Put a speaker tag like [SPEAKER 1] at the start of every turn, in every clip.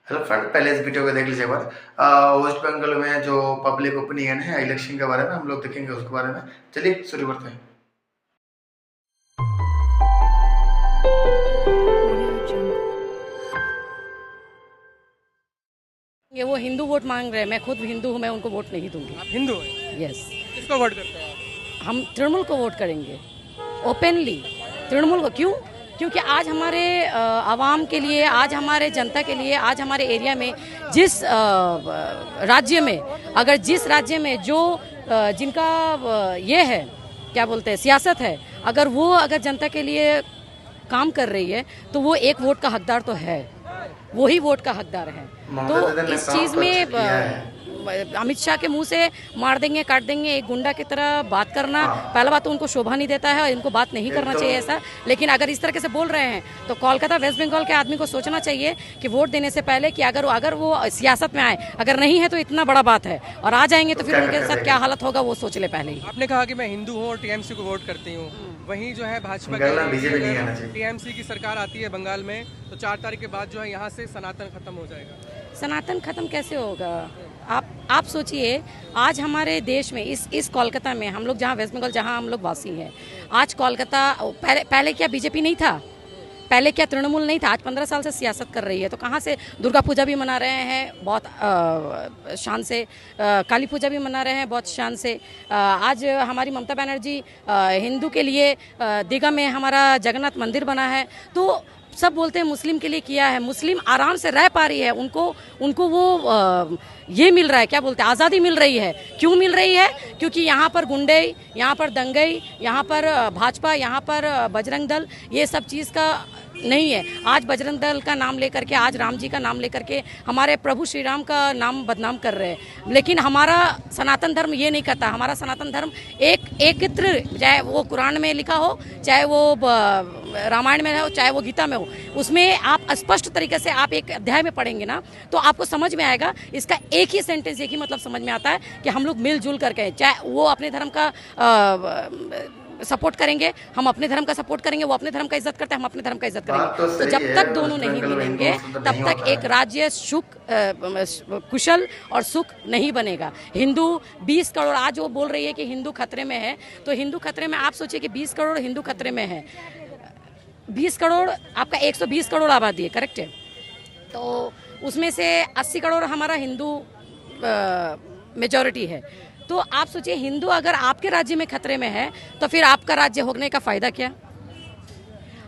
[SPEAKER 1] Hello friend, पहले इस video को देख लीजिए एक बार। वेस्ट बंगाल में जो पब्लिक ओपिनियन है इलेक्शन के बारे में हम लोग देखेंगे उसके बारे में। चलिए शुरू करते हैं।
[SPEAKER 2] ये वो हिंदू वोट मांग रहे हैं। मैं खुद हिंदू हूँ, मैं उनको वोट नहीं दूंगी।
[SPEAKER 3] आप हिंदू हैं?
[SPEAKER 2] यस,
[SPEAKER 3] किसको वोट करते हैं आप?
[SPEAKER 2] हम तृणमूल को वोट करेंगे ओपनली। तृणमूल को क्यों? क्योंकि आज हमारे आवाम के लिए, आज हमारे जनता के लिए, आज हमारे एरिया में जिस राज्य में, अगर जिस राज्य में जो जिनका ये है, क्या बोलते हैं, सियासत है, अगर जनता के लिए काम कर रही है तो वो एक वोट का हकदार तो है, वही वोट का हकदार है। तो इस चीज़ में अमित शाह के मुंह से मार देंगे, काट देंगे, एक गुंडा की तरह बात करना, पहला बात तो उनको शोभा नहीं देता है और इनको बात नहीं करना चाहिए ऐसा। लेकिन अगर इस तरह से बोल रहे हैं तो कोलकाता वेस्ट बंगाल के आदमी को सोचना चाहिए कि वोट देने से पहले कि अगर वो सियासत में आए, अगर नहीं है तो इतना बड़ा बात है, और आ जाएंगे तो फिर उनके साथ क्या हालत होगा वो सोच ले पहले ही।
[SPEAKER 3] आपने कहा कि मैं हिंदू हूँ और टीएमसी को वोट करती हूँ, वहीं जो है भाजपा टीएमसी की सरकार आती है बंगाल में, तो 4 तारीख के बाद जो है यहाँ से सनातन खत्म हो जाएगा।
[SPEAKER 2] सनातन खत्म कैसे होगा? आप सोचिए, आज हमारे देश में इस कोलकाता में, हम लोग जहाँ वेस्ट बंगाल, जहाँ हम लोग वासी हैं, आज कोलकाता पहले क्या बीजेपी नहीं था? पहले क्या तृणमूल नहीं था? आज 15 साल से सियासत कर रही है, तो कहाँ से दुर्गा पूजा भी मना रहे हैं बहुत शान से, काली पूजा भी मना रहे हैं बहुत शान से। आज हमारी ममता बनर्जी हिंदू के लिए दीघा में हमारा जगन्नाथ मंदिर बना है। तो सब बोलते हैं मुस्लिम के लिए किया है, मुस्लिम आराम से रह पा रही है, उनको वो ये मिल रहा है, क्या बोलते हैं, आज़ादी मिल रही है। क्यों मिल रही है? क्योंकि यहाँ पर गुंडे, यहाँ पर दंगई, यहाँ पर भाजपा, यहाँ पर बजरंग दल, ये सब चीज़ का नहीं है। आज बजरंग दल का नाम लेकर के, आज राम जी का नाम लेकर के हमारे प्रभु श्री राम का नाम बदनाम कर रहे हैं। लेकिन हमारा सनातन धर्म ये नहीं करता। हमारा सनातन धर्म एकत्र, चाहे वो कुरान में लिखा हो, चाहे वो रामायण में हो, चाहे वो गीता में हो, उसमें आप स्पष्ट तरीके से आप एक अध्याय में पढ़ेंगे ना तो आपको समझ में आएगा। इसका एक ही सेंटेंस, एक ही मतलब समझ में आता है कि हम लोग मिलजुल करके, चाहे वो अपने धर्म का सपोर्ट करेंगे, हम अपने धर्म का सपोर्ट करेंगे, वो अपने धर्म का इज्जत करते हैं, हम अपने धर्म का इज्जत करेंगे। तो जब तक दोनों नहीं मिलेंगे तब तक एक राज्य कुशल और सुख नहीं बनेगा। हिंदू 20 करोड़, आज वो बोल रही है कि हिंदू खतरे में है, तो हिंदू खतरे में, आप सोचिए कि 20 करोड़ हिंदू खतरे में है। 20 करोड़, आपका 120 करोड़ आबादी है, करेक्ट है? तो उसमें से 80 करोड़ हमारा हिंदू मेजॉरिटी है। तो आप सोचिए, हिंदू अगर आपके राज्य में खतरे में है तो फिर आपका राज्य होने का फायदा क्या?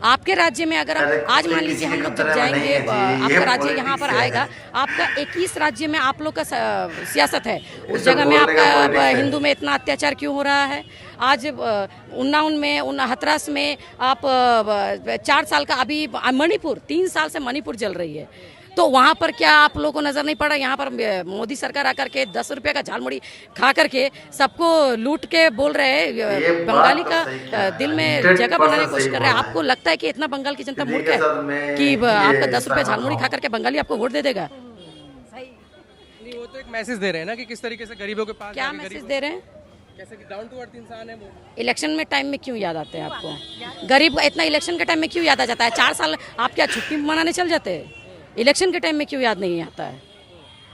[SPEAKER 2] आपके राज्य में अगर आज मान लीजिए हम लोग जब जाएंगे, आपका राज्य यहाँ पर आएगा, आपका 21 राज्य में आप लोग का सियासत है, उस जगह में आपका हिंदू में इतना अत्याचार क्यों हो रहा है? आज उन्नाव में, हथरस में आप 4 साल का, अभी मणिपुर 3 साल से मणिपुर जल रही है, तो वहाँ पर क्या आप लोगों को नज़र नहीं पड़ा? यहाँ पर मोदी सरकार आकर के 10 रुपये का झालमुड़ी खा करके सबको लूट के बोल रहे हैं, बंगाली का दिल में जगह बनाने की कोशिश कर रहे हैं। आपको लगता है कि इतना बंगाल की जनता मूर्ख है कि आपका 10 रुपये झालमुड़ी खा करके बंगाली आपको वोट दे देगा?
[SPEAKER 3] नहीं, वो तो एक मैसेज दे रहे हैं ना कि किस तरीके से गरीबों के पास,
[SPEAKER 2] क्या मैसेज दे रहे हैं?
[SPEAKER 3] कैसे कि डाउन टू अर्थ इंसान है वो।
[SPEAKER 2] इलेक्शन में टाइम में क्यों याद आते हैं आपको? गरीब इतना इलेक्शन के टाइम में क्यों याद आ जाता है? 4 साल आप क्या छुट्टी मनाने चल जाते हैं? इलेक्शन के टाइम में क्यों याद नहीं आता है?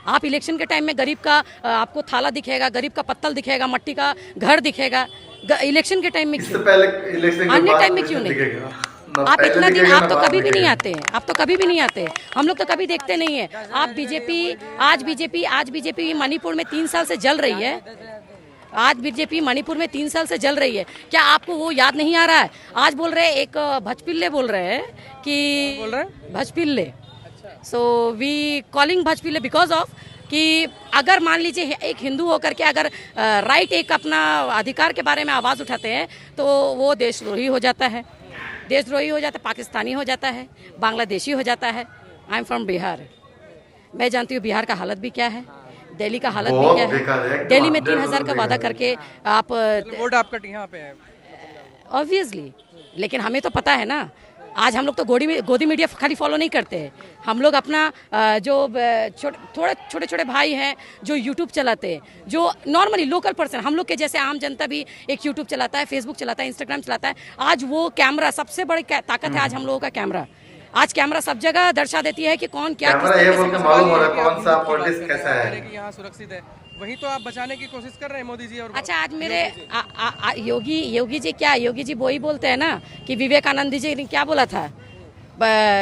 [SPEAKER 2] आप इलेक्शन के टाइम में गरीब का आपको थाला दिखेगा, गरीब का पत्तल दिखेगा, मट्टी का घर दिखेगा। इलेक्शन के टाइम में क्यों? अन्य टाइम में क्यों नहीं? आप इतना दिन, आप तो कभी भी नहीं आते हैं, आप तो कभी भी नहीं आते। हम लोग तो कभी देखते नहीं है। आप आज बीजेपी मणिपुर में 3 साल से जल रही है। आज बीजेपी मणिपुर में 3 साल से जल रही है, क्या आपको वो याद नहीं आ रहा है? आज बोल रहे हैं, एक भजपिल्ले बोल रहे हैं कि भजपिल्ले, सो वी कॉलिंग भजपिल्ले बिकॉज ऑफ कि अगर मान लीजिए एक हिंदू होकर के अगर राइट, एक अपना अधिकार के बारे में आवाज़ उठाते हैं तो वो देशद्रोही हो जाता है, देशद्रोही हो जाता है, पाकिस्तानी हो जाता है, बांग्लादेशी हो जाता है। आई एम फ्रॉम बिहार, मैं जानती हूँ बिहार का हालत भी क्या है, दिल्ली का हालत भी क्या है। दिल्ली में 3000 का वादा करके आप
[SPEAKER 3] वोट आपका यहाँ पे है
[SPEAKER 2] ऑब्वियसली, लेकिन हमें तो पता है ना। आज हम लोग तो गोदी मीडिया खाली फॉलो नहीं करते हैं, हम लोग अपना जो थोड़े छोटे छोटे भाई हैं जो यूट्यूब चलाते हैं, जो नॉर्मली लोकल पर्सन, हम लोग के जैसे आम जनता भी एक यूट्यूब चलाता है, फेसबुक चलाता है, इंस्टाग्राम चलाता है। आज वो कैमरा, सबसे बड़ी ताकत है आज हम लोगों का कैमरा। आज कैमरा सब जगह दर्शा देती है कि कौन क्या किस
[SPEAKER 1] कैमरा ये
[SPEAKER 2] तरीके
[SPEAKER 1] बोल
[SPEAKER 2] से
[SPEAKER 1] के मालूम हो रहा है कौन सा पॉलिटिक्स कैसा है।
[SPEAKER 3] कि यहाँ सुरक्षित है, वही तो आप बचाने की कोशिश कर रहे हैं मोदी जी और
[SPEAKER 2] अच्छा आज मेरे योगी जी वही बोलते हैं ना कि विवेकानंद जी ने क्या बोला था।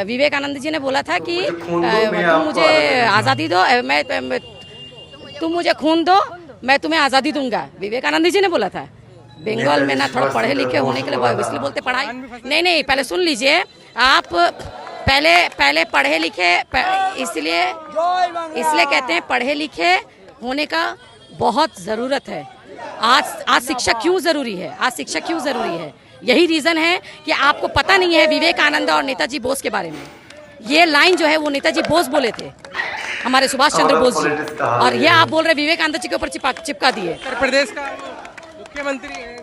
[SPEAKER 2] विवेकानंद जी ने बोला था कि तुम मुझे आज़ादी दो, तुम मुझे खून दो, मैं तुम्हें आज़ादी दूंगा। विवेकानंद जी ने बोला था। बंगाल में ना थोड़ा पढ़े लिखे होने के लिए इसलिए बोलते पढ़ाई नहीं, पहले सुन लीजिए आप, पहले पढ़े लिखे, इसलिए कहते हैं पढ़े लिखे होने का बहुत ज़रूरत है। आज शिक्षा क्यों ज़रूरी है, आज शिक्षा क्यों ज़रूरी है, यही रीज़न है कि आपको पता नहीं है विवेकानंद और नेताजी बोस के बारे में। ये लाइन जो है वो नेताजी बोस बोले थे, हमारे सुभाष चंद्र बोस जी, और ये आप बोल रहे विवेकानंद जी के ऊपर चिपका दिए।
[SPEAKER 3] उत्तर प्रदेश का मुख्यमंत्री है,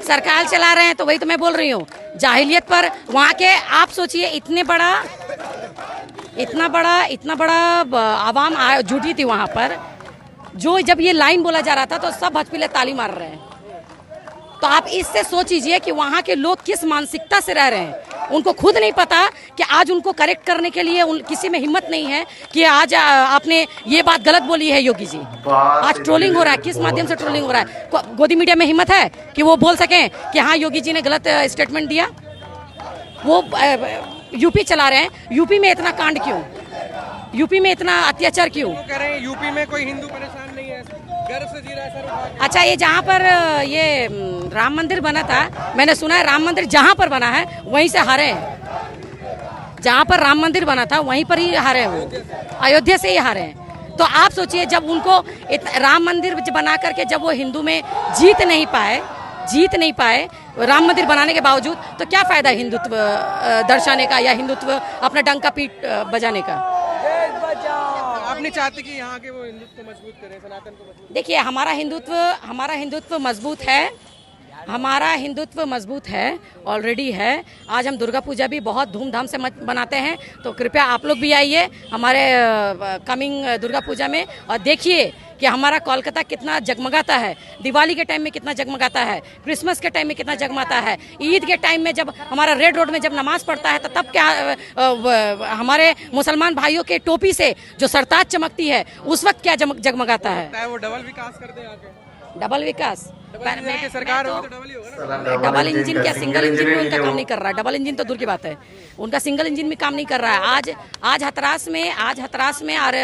[SPEAKER 2] सरकार चला रहे हैं, तो वही तो मैं बोल रही हूँ जाहिलियत पर वहाँ के। आप सोचिए इतना बड़ा आवाम जुटी थी वहाँ पर, जो जब ये लाइन बोला जा रहा था तो सब हथपिले ताली मार रहे हैं। तो आप इससे सोचिए कि वहाँ के लोग किस मानसिकता से रह रहे हैं। उनको खुद नहीं पता कि आज उनको करेक्ट करने के लिए किसी में हिम्मत नहीं है कि आज आपने ये बात गलत बोली है योगी जी। आज ट्रोलिंग हो रहा है, किस माध्यम से ट्रोलिंग हो रहा है। गोदी मीडिया में हिम्मत है कि वो बोल सकें कि हाँ योगी जी ने गलत स्टेटमेंट दिया। वो यूपी चला रहे हैं, यूपी में इतना कांड क्यों, यूपी में इतना अत्याचार क्यों?
[SPEAKER 3] वो कह रहे हैं यूपी में कोई हिंदू परेशान नहीं है, गर्व से जी रहा है सर उठा के।
[SPEAKER 2] अच्छा ये जहाँ पर ये राम मंदिर बना था, मैंने सुना है राम मंदिर जहाँ पर बना है वहीं से हारे हैं। जहाँ पर राम मंदिर बना था वहीं पर ही हारे हैं, वो अयोध्या से ही हारे हैं। तो आप सोचिए जब उनको राम मंदिर बना करके जब वो हिंदू में जीत नहीं पाए राम मंदिर बनाने के बावजूद, तो क्या फायदा हिंदुत्व दर्शाने का या हिंदुत्व अपना डंका पीट बजाने का।
[SPEAKER 3] आप नहीं चाहते कि यहाँ के वो हिंदुत्व को मजबूत करें, सनातन को मजबूत?
[SPEAKER 2] देखिए हमारा हिंदुत्व मजबूत है, हमारा हिंदुत्व मजबूत है, ऑलरेडी है। आज हम दुर्गा पूजा भी बहुत धूमधाम से बनाते हैं, तो कृपया आप लोग भी आइए हमारे कमिंग दुर्गा पूजा में और देखिए कि हमारा कोलकाता कितना जगमगाता है। दिवाली के टाइम में कितना जगमगाता है, क्रिसमस के टाइम में कितना जगमगाता है, ईद के टाइम में जब हमारा रेड रोड में जब नमाज पढ़ता है तो तब क्या हमारे मुसलमान भाइयों के टोपी से जो सरताज चमकती है उस वक्त क्या जगमगाता है।
[SPEAKER 3] वो डबल विकास कर दे आगे,
[SPEAKER 2] डबल विकास
[SPEAKER 3] सरकार होगी तो डबल ही होगा ना।
[SPEAKER 2] डबल इंजन क्या, सिंगल इंजन में उनका काम नहीं कर रहा है। डबल इंजन तो दूर की बात है, उनका सिंगल इंजन में काम नहीं कर रहा है। आज हथरास में और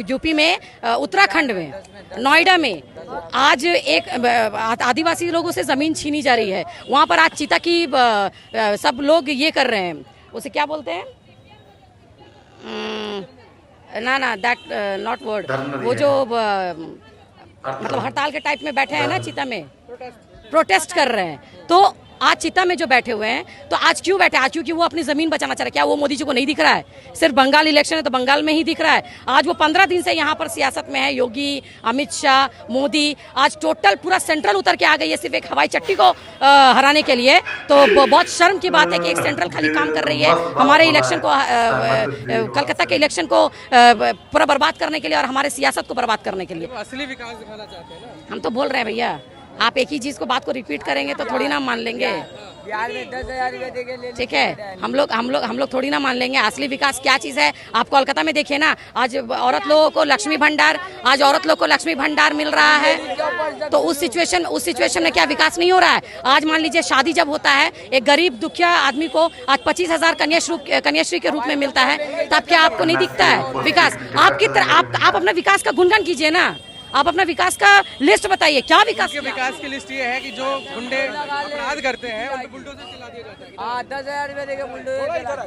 [SPEAKER 2] यूपी में, उत्तराखंड में, नोएडा में आज एक आदिवासी लोगों से ज़मीन छीनी जा रही है। वहाँ पर आज चीता की सब लोग ये कर रहे हैं, उसे क्या बोलते हैं, ना दैट नॉट वर्ड, वो जो मतलब हड़ताल के टाइप में बैठे हैं ना, चीता में प्रोटेस्ट कर रहे हैं। तो आज चिता में जो बैठे हुए हैं, तो आज क्यों बैठे? आज क्योंकि वो अपनी जमीन बचाना चाह रहे हैं। क्या वो मोदी जी को नहीं दिख रहा है? सिर्फ बंगाल इलेक्शन है तो बंगाल में ही दिख रहा है। आज वो 15 दिन से यहाँ पर सियासत में है। योगी, अमित शाह, मोदी आज टोटल पूरा सेंट्रल उतर के आ गई है सिर्फ एक हवाई चट्टी को हराने के लिए। तो बहुत शर्म की बात है कि एक सेंट्रल खाली काम कर रही है हमारे इलेक्शन को, कलकत्ता के इलेक्शन को पूरा बर्बाद करने के लिए और हमारे सियासत को बर्बाद करने के लिए।
[SPEAKER 3] असली विकास दिखाना चाहते हैं ना।
[SPEAKER 2] हम तो बोल रहे हैं भैया, आप एक ही चीज को बात को रिपीट करेंगे तो थोड़ी ना मान लेंगे।
[SPEAKER 4] बिहार में 10,000 रुपये देके
[SPEAKER 2] ठीक है, हम लोग थोड़ी ना मान लेंगे। असली विकास क्या चीज़ है आप कोलकाता में देखिए ना। आज औरत लोगों को लक्ष्मी भंडार मिल रहा है। तो उस सिचुएशन में क्या विकास नहीं हो रहा है? आज मान लीजिए शादी जब होता है, एक गरीब दुखिया आदमी को आज 25,000 कन्याश्री के रूप में मिलता है, तब क्या आपको नहीं दिखता है विकास? आप अपना विकास का गुणगान कीजिए ना। आप अपना विकास का लिस्ट बताइए, क्या विकास?
[SPEAKER 3] विकास की लिस्ट ये है कि जो गुंडे अपराध करते हैं उनको बुलडोजर चला दिया जाता है।
[SPEAKER 4] हाँ, 10,000 रुपये देके बुलडोजर चला।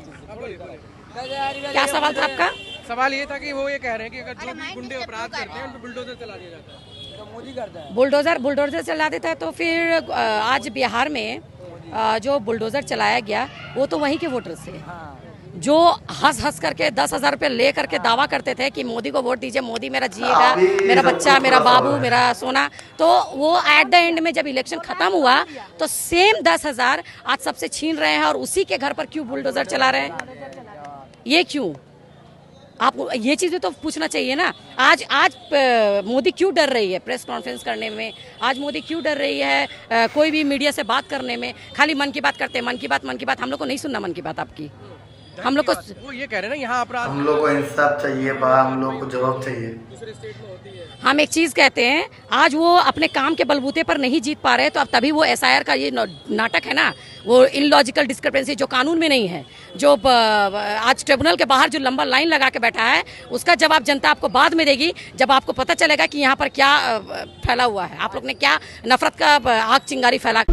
[SPEAKER 4] 10,000 रुपये।
[SPEAKER 2] क्या सवाल था आपका?
[SPEAKER 3] सवाल ये था कि वो ये कह रहे हैं कि अगर जो भी गुंडे अपराध करते हैं उनको बुलडोजर चला दिया जाता है।
[SPEAKER 4] तो मोदी करता है
[SPEAKER 2] बुलडोजर चला देता है। तो फिर आज बिहार में जो बुलडोजर चलाया गया वो तो वहीं के वोटर से, जो हंस करके 10,000 रुपये ले करके दावा करते थे कि मोदी को वोट दीजिए, मोदी मेरा जिएगा, मेरा बच्चा, मेरा बाबू, मेरा सोना। तो वो एट द एंड में जब इलेक्शन खत्म हुआ तो सेम 10,000 आज सबसे छीन रहे हैं और उसी के घर पर क्यों बुलडोजर चला रहे हैं? ये क्यों? आपको ये चीज़ें तो पूछना चाहिए ना। आज मोदी क्यों डर रही है प्रेस कॉन्फ्रेंस करने में? आज मोदी क्यों डर रही है कोई भी मीडिया से बात करने में? खाली मन की बात करते हैं, मन की बात। हम लोग को नहीं सुनना मन की बात आपकी। हम लोग को
[SPEAKER 3] वो ये कह रहे हैं ना यहाँ अपराध
[SPEAKER 1] हम लोग को इंसाफ चाहिए बा, हम लोग को जवाब चाहिए।
[SPEAKER 3] दूसरे स्टेट में होती है।
[SPEAKER 2] हम एक चीज़ कहते हैं, आज वो अपने काम के बलबूते पर नहीं जीत पा रहे, तो अब तभी वो एसआईआर का ये नाटक है ना, वो इलॉजिकल डिस्क्रिपेंसी जो कानून में नहीं है, जो आज ट्रिब्यूनल के बाहर जो लंबा लाइन लगा के बैठा है, उसका जवाब जनता आपको बाद में देगी, जब आपको पता चलेगा कि यहाँ पर क्या फैला हुआ है, आप लोग ने क्या नफरत का आग चिंगारी फैला।